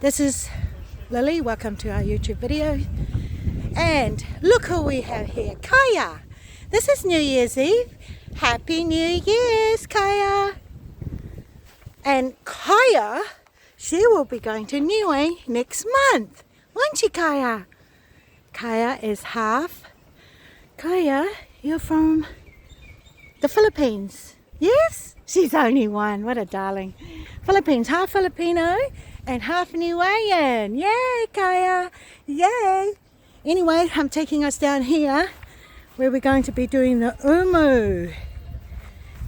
This is Lily. Welcome to our YouTube video. And look who we have here, Kaya. This is New Year's Eve. Happy New Year's, Kaya. And Kaya, she will be going to Niue next month. Won't she, Kaya? Kaya is half. Kaya, you're from the Philippines. Yes? She's only one. What a darling. Philippines, half Filipino and half Niuean. Yay, Kaya. Yay. Anyway, I'm taking us down here where we're going to be doing the umu.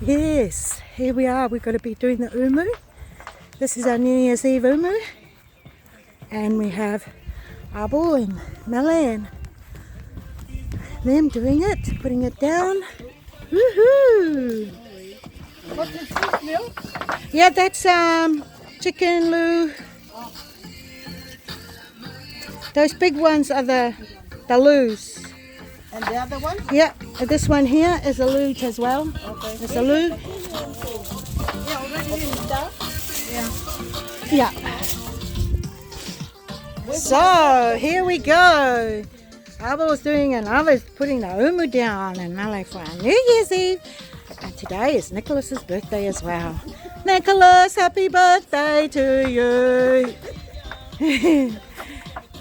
Yes, here we are. We're going to be doing the umu. This is our New Year's Eve umu. And we have Abu and Melan. Them doing it, putting it down. Woohoo! What is this milk? Yeah, that's chicken loo. Those big ones are the loos. And the other one? Yeah, this one here is a loo as well. Okay. It's a loo. Yeah, already in stuff? Yeah. Yeah. So here we go. Abba was doing and I was putting the umu down and Malay for our New Year's Eve. And today is Nicholas's birthday as well. Nicholas, happy birthday to you.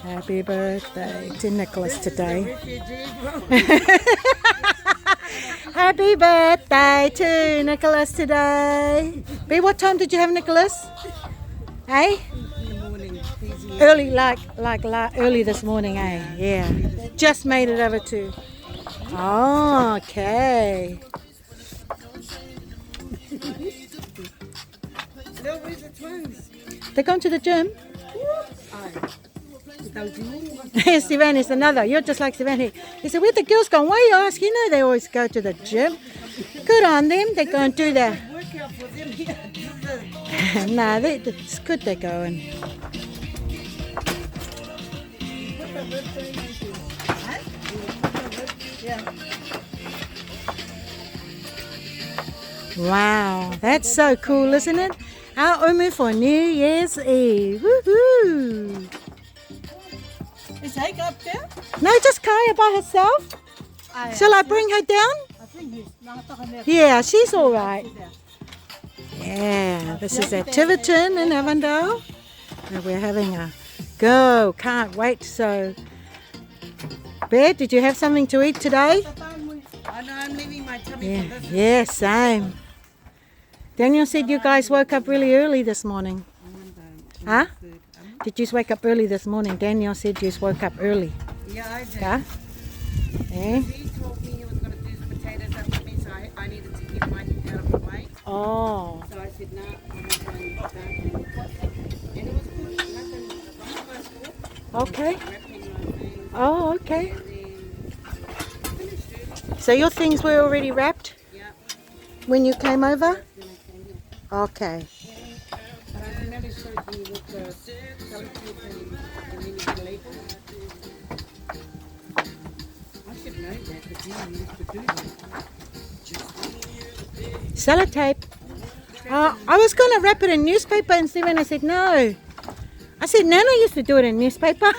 Happy birthday to Nicholas today. Happy birthday to Nicholas today. B, what time did you have Nicholas? Hey? In the morning. Early, like early this morning, eh? Yeah. Just made it over to. Oh, okay. No, where's the twins? They're going to the gym. Oh. Sivan is another. You're just like Sivan. He said, where the girls going? Why you ask? You know they always go to the gym. Good on them. They go and do that. Workout for them here. Nah, it's good they're going. Yeah. Wow, that's so cool, isn't it? Our umu for New Year's Eve. Woohoo! Is Hake up there? No, just Kaya by herself. Shall I bring her down? I think he's not talking there. Yeah, she's all right. Yeah, this is at Tiverton in Avondale. And we're having a go. Can't wait. So, Bear, did you have something to eat today? I know I'm leaving my tummy Yeah, for this. yeah, same. Daniel said you guys woke up really early this morning. Huh? Did you wake up early this morning? Daniel said you woke up early. Yeah, I did. Yeah? Yeah? He told me he was going to do the potatoes up with me, so I needed to get my out of the way. Oh. So I said, no, I'm not going to And it was good. Nothing. One of us walked, Okay. wrapping my things, Oh, okay. and then finished it. So your things were already wrapped Yeah. when you came over? Then I came in. Okay. But I nearly showed you with the sellotape and then you get a label. I should know that because you used to do that. Sellotape. I was going to wrap it in newspaper and Stephen, I said no. I said Nana used to do it in newspaper.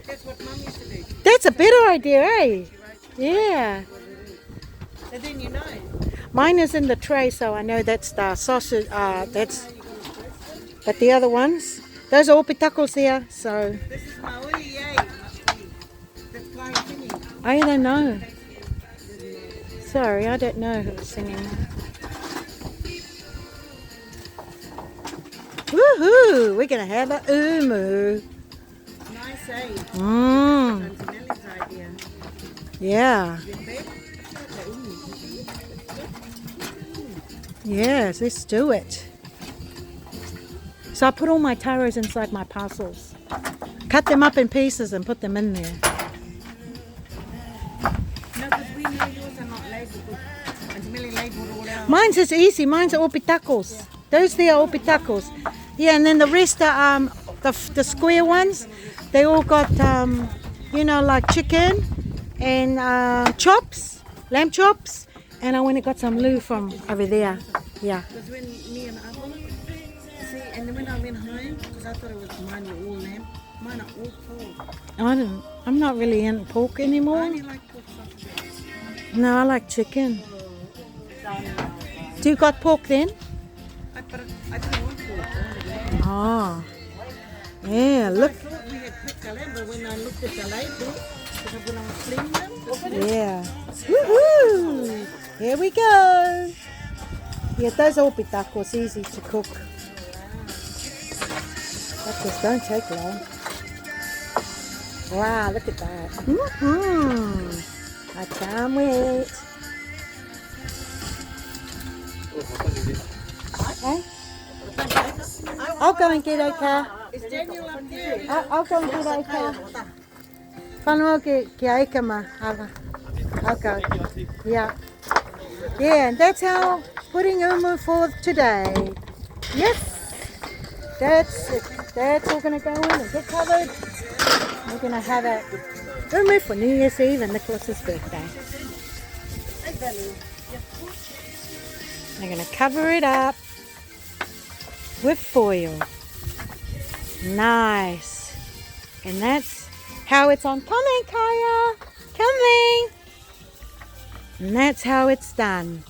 That's what Mum used to do. That's a better idea, eh? She wrote Yeah. what it is. So then you know. Mine is in the tray, so I know that's the sausage. But the other ones, those are all pitacos there. So This is Maui, yay. Must be. That's Kai singing. I don't know. Sorry, I don't know who's singing. Woohoo! We're gonna have a umu. Nice, eh? Mmm. Auntie Nellie's idea. Yeah. Then babe, Yes, let's do it. So I put all my taros inside my parcels. Cut them up in pieces and put them in there. no, because we know yours are not labelled. Auntie Nellie labelled all our. Mine's is easy. Mine's are all pitacos. Those there are all pitacos. Yeah, and then the rest are the square ones. They all got you know, like chicken and chops, lamb chops, and I went and got some loo from over there. Yeah. Because when me and Abu, see, and then when I went went home because I thought it was mine were all lamb. Mine are all pork. I'm not really in pork I anymore. only like pork sausages. No, I like chicken. Do you got pork then? I didn't want pork. I wanted lamb. Oh. Yeah, look. I thought we had picked the lamb, but when I looked at the label, because when I was cleaning them, Yeah. Woohoo! Here we go. Yeah, those all pitacos, easy to cook. That just don't take long. Wow, look at that. I can't wait. Okay. I'll go and get a car. is Daniel up there? I'll go and get a car. Whanua ke aika ma hawa. I'll go. Yeah. Yeah, and that's how putting umu for today. Yes. That's it. That's all going to go in and get covered. We're going to have a umu for New Year's Eve and Nicholas's birthday. They're going to cover it up with foil. Nice. And that's how it's on. Come in, Kaya. Coming. And that's how it's done.